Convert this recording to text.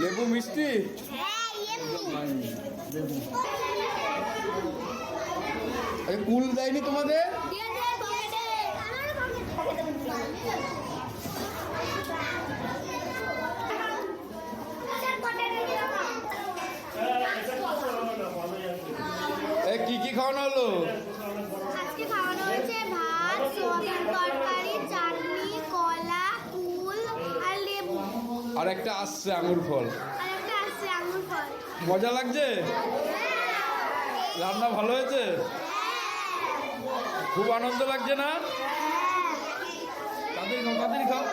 লেবু মিষ্টি। কুল দেয়নি তোমাদের? কি কি খাওয়ানো হলো? আজকে খাওয়ানো হয়েছে ভাত, সোয়াবিন তরকারি, চাটনি, কলা, কুল আর লেবু। আর একটা আসছে আঙুর ফল। মজা লাগছে? রান্না ভালো হয়েছে? খুব আনন্দ লাগছে না? তাড়াতাড়ি খাও, তাড়াতাড়ি খাও।